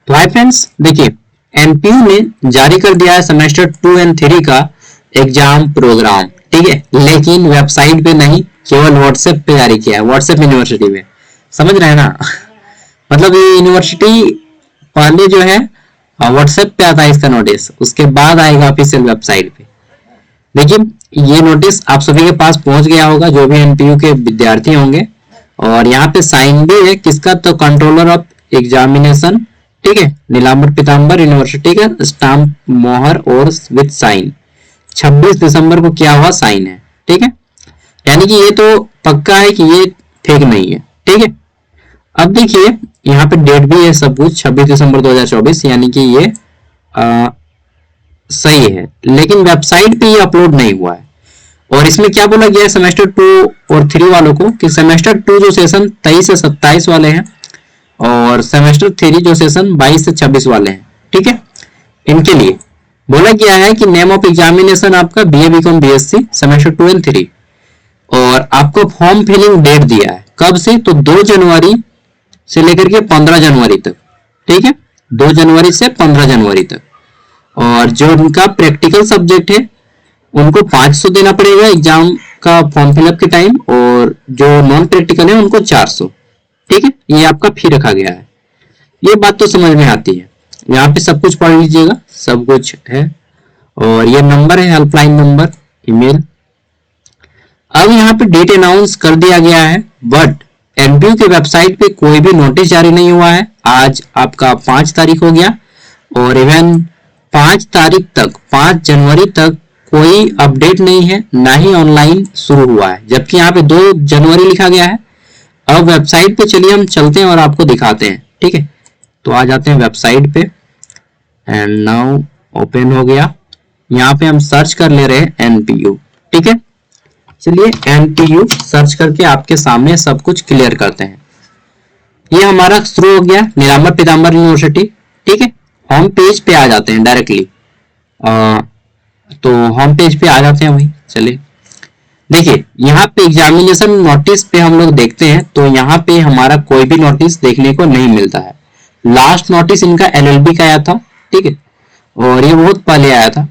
तो hi friends, देखिए NPU ने जारी कर दिया है सेमेस्टर 2 एंड 3 का एग्जाम प्रोग्राम। ठीक है, लेकिन वेबसाइट पे नहीं, केवल व्हाट्सएप पे जारी किया है, व्हाट्सएप यूनिवर्सिटी में। समझ रहे हैं ना? मतलब ये यूनिवर्सिटी पहले जो है व्हाट्सएप पे आता है इसका नोटिस, उसके बाद आएगा ऑफिशियल वेबसाइट पे। देखिए ये नोटिस आप सभी के पास पहुंच गया होगा जो भी एनपीयू के विद्यार्थी होंगे, और यहाँ पे साइन भी है किसका, तो कंट्रोलर ऑफ एग्जामिनेशन, ठीक है, नीलांबर पीतांबर यूनिवर्सिटी का स्टाम्प मोहर और विद साइन 26 दिसंबर को किया हुआ साइन है। ठीक है, यानी कि ये तो पक्का है कि ये फेक नहीं है। ठीक है, अब देखिए यहाँ पे डेट भी है सब कुछ 26 दिसंबर 2024, यानी कि ये सही है, लेकिन वेबसाइट पे ये अपलोड नहीं हुआ है। और इसमें क्या बोला गया है सेमेस्टर 2 और 3 वालों को कि सेमेस्टर 2 जो सेशन 23 से 27 वाले हैं और सेमेस्टर 3 जो सेशन 22 से 26 वाले हैं, ठीक है, इनके लिए बोला गया है कि नेम ऑफ एग्जामिनेशन आपका BA BCom BSc semester 2 and 3, और आपको फॉर्म फिलिंग डेट दिया है कब से, तो 2 जनवरी से लेकर के 15 जनवरी तक। ठीक है, 2 जनवरी से 15 जनवरी तक। और जो उनका प्रैक्टिकल सब्जेक्ट है उनको 500 देना पड़ेगा एग्जाम का फॉर्म फिलअप के टाइम, और जो नॉन प्रैक्टिकल है उनको 400। ठीक है, ये आपका फी रखा गया है। ये बात तो समझ में आती है, यहाँ पे सब कुछ पढ़ लीजिएगा, सब कुछ है। और ये नंबर है हेल्पलाइन नंबर, ईमेल। अब यहाँ पे डेट अनाउंस कर दिया गया है, बट एनपीयू के वेबसाइट पे कोई भी नोटिस जारी नहीं हुआ है। आज आपका 5 तारीख हो गया, और इवन 5 तारीख तक, 5 जनवरी तक कोई अपडेट नहीं है, ना ही ऑनलाइन शुरू हुआ है, जबकि यहाँ पे 2 जनवरी लिखा गया है। अब वेबसाइट पे चलिए हम चलते हैं और आपको दिखाते हैं। ठीक है, तो आ जाते हैं वेबसाइट पे, एंड नाउ ओपन हो गया। यहाँ पे हम सर्च कर ले रहे हैं एनपीयू। ठीक है, चलिए एनपीयू सर्च करके आपके सामने सब कुछ क्लियर करते हैं। ये हमारा शुरू हो गया नीलांबर पीतांबर यूनिवर्सिटी। ठीक है, होम पेज पे आ जाते हैं डायरेक्टली। तो होम पेज पे आ जाते हैं वही। चलिए देखिए यहाँ पे एग्जामिनेशन नोटिस पे हम लोग देखते हैं, तो यहाँ पे हमारा कोई भी नोटिस देखने को नहीं मिलता है। लास्ट नोटिस इनका एलएलबी का आया था, ठीक है, और ये बहुत पहले आया था।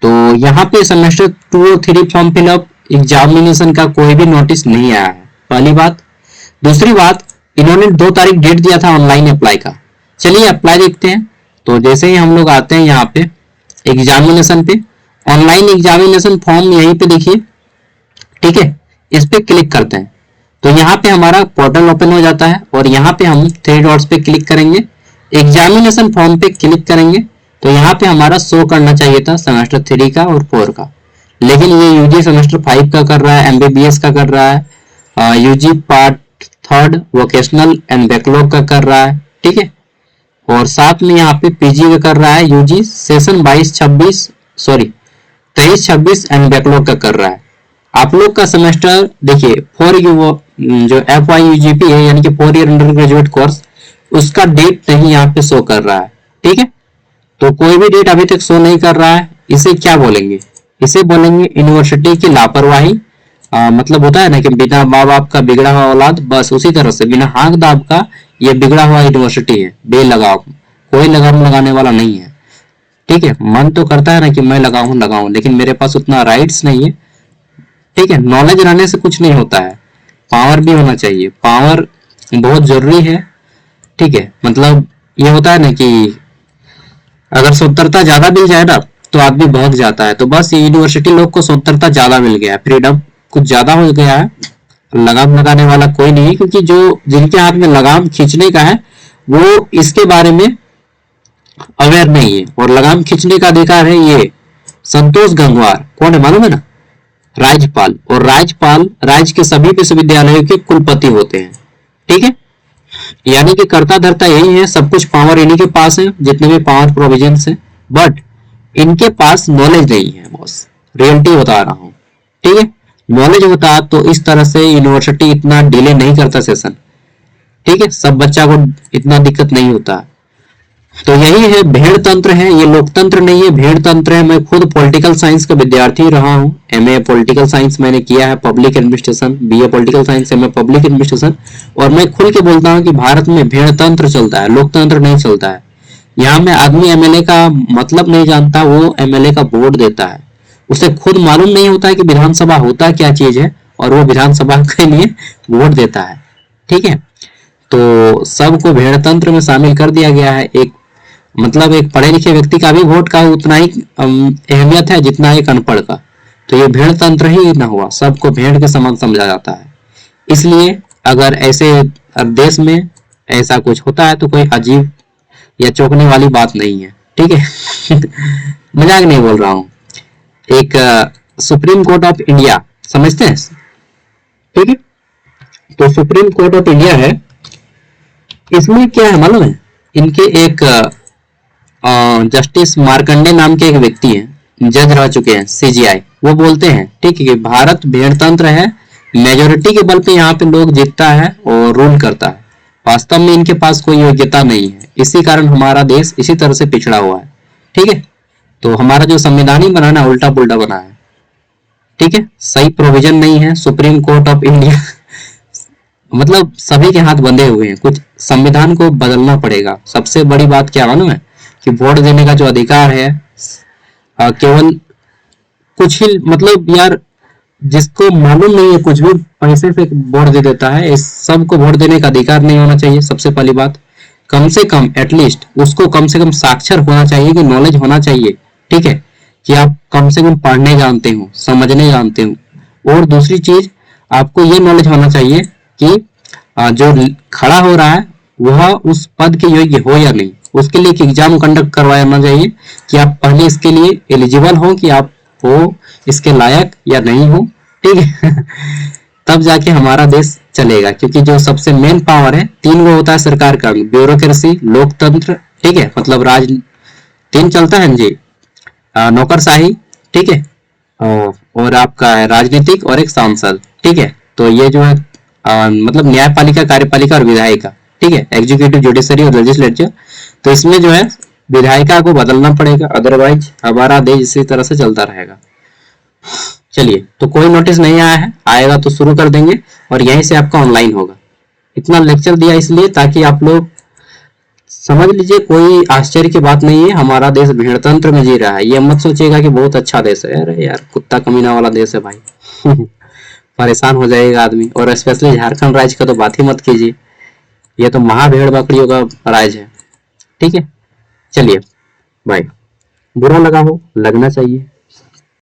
तो यहाँ पे सेमेस्टर 2 और 3 फॉर्म फिलअप एग्जामिनेशन का कोई भी नोटिस नहीं आया है, पहली बात। दूसरी बात, इन्होंने 2 तारीख डेट दिया था ऑनलाइन अप्लाई का। चलिए अप्लाई देखते हैं। तो जैसे ही हम लोग आते हैं यहाँ पे एग्जामिनेशन पे, ऑनलाइन एग्जामिनेशन फॉर्म यहीं पे देखिए, ठीक है, इस पे क्लिक करते हैं तो यहाँ पे हमारा पोर्टल ओपन हो जाता है, और यहाँ पे हम 3 डॉट्स पे क्लिक करेंगे, एग्जामिनेशन फॉर्म पे क्लिक करेंगे, तो यहाँ पे हमारा शो करना चाहिए था सेमेस्टर 3 का और 4 का, लेकिन ये यूजी सेमेस्टर 5 का कर रहा है, एमबीबीएस का कर रहा है, UG part 3 vocational and backlog का कर रहा है। ठीक है, और साथ में यहाँ पे पीजी का कर रहा है, यूजी सेशन 23-26 एंड बैकलॉग का कर रहा है। आप लोग का सेमेस्टर देखिए 4 जो FYUGP है, यानी कि 4 ईयर अंडर ग्रेजुएट कोर्स, उसका डेट नहीं यहाँ पे शो कर रहा है। ठीक है, तो कोई भी डेट अभी तक शो नहीं कर रहा है। इसे क्या बोलेंगे? इसे बोलेंगे यूनिवर्सिटी की लापरवाही। मतलब होता है ना कि बिना माँ बाप का बिगड़ा हुआ औलाद, बस उसी तरह से बिना हाँक दाब का ये बिगड़ा हुआ यूनिवर्सिटी है, बेलगाम, कोई लगाम लगाने वाला नहीं है। ठीक है, मन तो करता है ना कि मैं लगाऊं, लेकिन मेरे पास उतना राइट्स नहीं है। ठीक है, नॉलेज रहने से कुछ नहीं होता है, पावर भी होना चाहिए, पावर बहुत जरूरी है। ठीक है, मतलब ये होता है ना कि अगर स्वतंत्रता ज्यादा मिल जाए ना तो आदमी भाग जाता है। तो बस ये यूनिवर्सिटी लोग को स्वतंत्रता ज्यादा मिल गया है, फ्रीडम कुछ ज्यादा हो गया है, लगाम लगाने वाला कोई नहीं है, क्योंकि जो जिनके हाथ में लगाम खींचने का है वो इसके बारे में अवेयर नहीं है। और लगाम खींचने का अधिकार है ये संतोष गंगवार, कौन है मालूम है ना? राज्यपाल। और राज्यपाल राज्य के सभी विश्वविद्यालयों के कुलपति होते हैं। ठीक है, यानी कि कर्ता धर्ता यही है, सब कुछ पावर इन्हीं के पास है, जितने भी पावर प्रोविजन है, बट इनके पास नॉलेज नहीं है। बॉस रियलिटी बता रहा हूँ। ठीक है, नॉलेज होता तो इस तरह से यूनिवर्सिटी इतना डिले नहीं करता सेशन। ठीक है, सब बच्चा को इतना दिक्कत नहीं होता। तो यही है भेड़ तंत्र है, ये लोकतंत्र नहीं है, भेड़ तंत्र है। मैं खुद पॉलिटिकल साइंस का विद्यार्थी रहा हूँ, एमए पॉलिटिकल साइंस मैंने किया है, public administration, BA political science, MA public administration. और मैं खुल के बोलता हूँ कि भारत में भेड़ तंत्र चलता है, लोकतंत्र नहीं चलता है। यहाँ में आदमी एमएलए का मतलब नहीं जानता, वो एमएलए का वोट देता है, उसे खुद मालूम नहीं होता है कि विधानसभा होता क्या चीज है, और वो विधानसभा के लिए वोट देता है। ठीक है, तो सबको भेड़ तंत्र में शामिल कर दिया गया है। एक मतलब एक पढ़े लिखे व्यक्ति का भी वोट का उतना ही अहमियत है जितना एक अनपढ़ का। तो ये भेड़ तंत्र ही ना हुआ, सबको भेड़ के समान समझा जाता है। इसलिए अगर ऐसे देश में ऐसा कुछ होता है तो कोई अजीब या चौंकने वाली बात नहीं है। ठीक है मजाक नहीं बोल रहा हूँ। एक सुप्रीम कोर्ट ऑफ इंडिया समझते हैं, ठीक है, तो सुप्रीम कोर्ट ऑफ इंडिया है, इसमें क्या है मालूम है, इनके एक जस्टिस मार्कंडे नाम के एक व्यक्ति हैं, जज रह चुके हैं सीजीआई, वो बोलते हैं ठीक है कि भारत भेड़तंत्र है, मेजोरिटी के बल पे यहाँ पे लोग जीतता है और रूल करता है, वास्तव में इनके पास कोई योग्यता नहीं है, इसी कारण हमारा देश इसी तरह से पिछड़ा हुआ है। ठीक है, तो हमारा जो संविधान ही बना ना उल्टा पुल्टा बना है। ठीक है, सही प्रोविजन नहीं है, सुप्रीम कोर्ट ऑफ इंडिया मतलब सभी के हाथ बंधे हुए हैं, कुछ संविधान को बदलना पड़ेगा। सबसे बड़ी बात क्या मालूम है कि वोट देने का जो अधिकार है केवल कुछ ही मतलब यार जिसको मालूम नहीं है कुछ भी पैसे से वोट दे देता है, इस सबको वोट देने का अधिकार नहीं होना चाहिए। सबसे पहली बात, कम से कम एटलीस्ट उसको कम से कम साक्षर होना चाहिए, कि नॉलेज होना चाहिए। ठीक है, कि आप कम से कम पढ़ने जानते हो, समझने जानते हो। और दूसरी चीज, आपको ये नॉलेज होना चाहिए कि जो खड़ा हो रहा है वह उस पद के योग्य हो या नहीं, उसके लिए एक एग्जाम कंडक्ट करवाना चाहिए कि आप पहले इसके लिए एलिजिबल हो, कि आप हो इसके लायक या नहीं हो। ठीक है तब जाके हमारा देश चलेगा, क्योंकि जो सबसे मेन पावर है तीन वो होता है सरकार का, ब्यूरोक्रेसी, लोकतंत्र, ठीक है, मतलब राज तीन चलता है जी, नौकरशाही, ठीक है, और आपका है राजनीतिक और एक सांसद। ठीक है, तो ये जो है मतलब न्यायपालिका, कार्यपालिका और विधायिका। ठीक है, एग्जीक्यूटिव, जुडिशरी और लेजिस्लेचर। तो इसमें जो है विधायिका को बदलना पड़ेगा, अदरवाइज हमारा देश इसी तरह से चलता रहेगा। चलिए, तो कोई नोटिस नहीं आया है, आएगा तो शुरू कर देंगे और यहीं से आपका ऑनलाइन होगा। इतना लेक्चर दिया इसलिए ताकि आप लोग समझ लीजिए, कोई आश्चर्य की बात नहीं है, हमारा देश भेड़तंत्र में जी रहा है। ये मत सोचिएगा कि बहुत अच्छा देश है, अरे यार कुत्ता कमीना वाला देश है भाई परेशान हो जाएगा आदमी। और स्पेशली झारखंड राज्य का तो बात ही मत कीजिए, ये तो महाभेड़ बकरियों का राज्य है। ठीक है, चलिए भाई, बुरा लगा हो, लगना चाहिए।